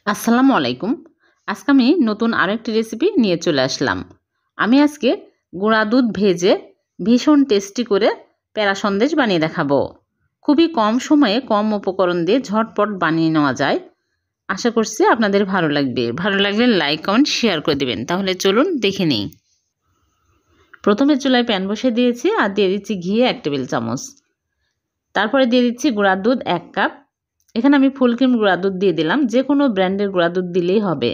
আসসালামু আলাইকুম। আজকে আমি নতুন আরও একটি রেসিপি নিয়ে চলে আসলাম। আমি আজকে গুঁড়া দুধ ভেজে ভীষণ টেস্টি করে প্যারা সন্দেশ বানিয়ে দেখাবো। খুবই কম সময়ে কম উপকরণ দিয়ে ঝটপট বানিয়ে নেওয়া যায়। আশা করছি আপনাদের ভালো লাগবে। ভালো লাগলে লাইক কমেন্ট শেয়ার করে দিবেন। তাহলে চলুন দেখে নিই। প্রথমে চুলায় প্যান বসিয়ে দিয়েছি আর দিয়ে দিচ্ছি ঘি 1 টেবিল চামচ। তারপরে দিয়ে দিচ্ছি গুঁড়া দুধ 1 কাপ। এখানে আমি ফুল ক্রিম গুঁড়া দুধ দিয়ে দিলাম, যে কোনো ব্র্যান্ডের গুঁড়া দুধ দিলেই হবে।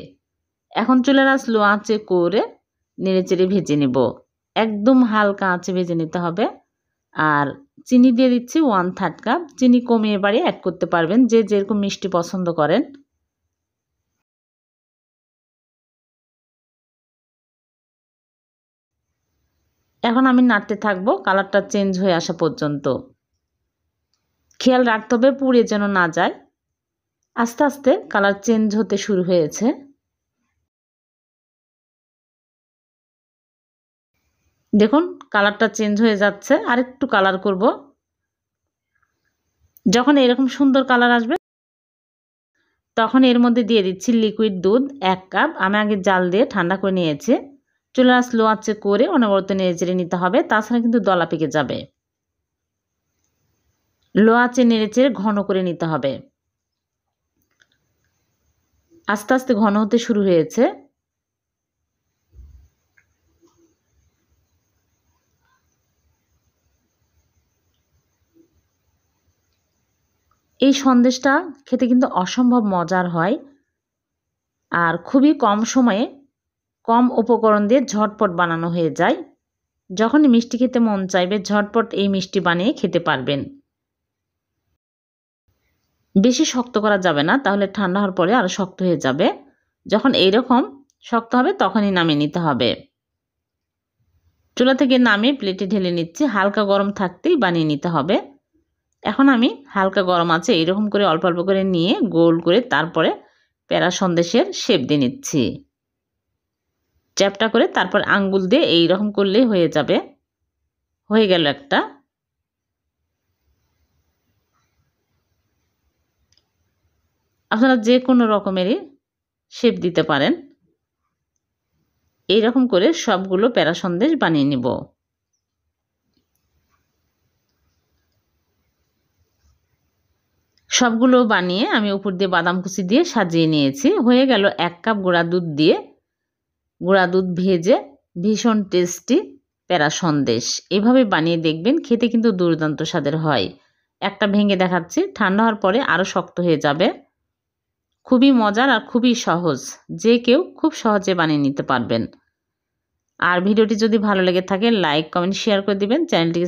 এখন চুলার আঁচ লো আঁচে করে নেড়েচেড়ে ভেজে নেব। একদম হালকা আঁচে ভেজে নিতে হবে। আর চিনি দিয়ে দিচ্ছি 1/3 কাপ। চিনি কমিয়ে বাড়িয়ে অ্যাড করতে পারবেন, যে যেরকম মিষ্টি পছন্দ করেন। এখন আমি নাড়তে থাকবো কালারটা চেঞ্জ হয়ে আসা পর্যন্ত। খেয়াল রাখতে হবে পুড়ে যেন না যায়। আস্তে আস্তে কালার চেঞ্জ হতে শুরু হয়েছে। দেখুন কালারটা চেঞ্জ হয়ে যাচ্ছে, আর একটু কালার করব। যখন এরকম সুন্দর কালার আসবে তখন এর মধ্যে দিয়ে দিচ্ছি লিকুইড দুধ 1 কাপ। আমি আগে জাল দিয়ে ঠান্ডা করে নিয়েছি। চুলার আঁচ লো আঁচে করে অনবরত নেড়েচেড়ে নিতে হবে, তাছাড়া কিন্তু দলা পেকে যাবে। লো আঁচে নেড়েচেড়ে ঘন করে নিতে হবে। আস্তে আস্তে ঘন হতে শুরু হয়েছে। এই সন্দেশটা খেতে কিন্তু অসম্ভব মজার হয়, আর খুবই কম সময়ে কম উপকরণ দিয়ে ঝটপট বানানো হয়ে যায়। যখনই মিষ্টি খেতে মন চাইবে ঝটপট এই মিষ্টি বানিয়ে খেতে পারবেন। বেশি শক্ত করা যাবে না, তাহলে ঠান্ডা হওয়ার পরে আরও শক্ত হয়ে যাবে। যখন এইরকম শক্ত হবে তখনই নামিয়ে নিতে হবে। চুলা থেকে নামিয়ে প্লেটে ঢেলে নিচ্ছি। হালকা গরম থাকতেই বানিয়ে নিতে হবে। এখন আমি হালকা গরম আছে এইরকম করে অল্প অল্প করে নিয়ে গোল করে তারপরে প্যারা সন্দেশের শেপ দিয়ে নিচ্ছি। চ্যাপটা করে তারপর আঙ্গুল দিয়ে এইরকম করলেই হয়ে যাবে। হয়ে গেল একটা। আপনারা যে কোনো রকমেরই শেপ দিতে পারেন। এইরকম করে সবগুলো প্যারা সন্দেশ বানিয়ে নিব। সবগুলো বানিয়ে আমি উপর দিয়ে বাদাম কুচি দিয়ে সাজিয়ে নিয়েছি। হয়ে গেল 1 কাপ গুঁড়া দুধ দিয়ে গুঁড়া দুধ ভেজে ভীষণ টেস্টি প্যারা সন্দেশ। এভাবে বানিয়ে দেখবেন, খেতে কিন্তু দুর্দান্ত স্বাদের হয়। একটা ভেঙে দেখাচ্ছি, ঠান্ডা হওয়ার পরে আরও শক্ত হয়ে যাবে। খুবই মজার আর খুবই সহজ, যে কেউ খুব সহজে বানিয়ে নিতে পারবেন। আর ভিডিওটি যদি ভালো লেগে থাকে লাইক কমেন্ট শেয়ার করে দিবেন। চ্যানেলটিকে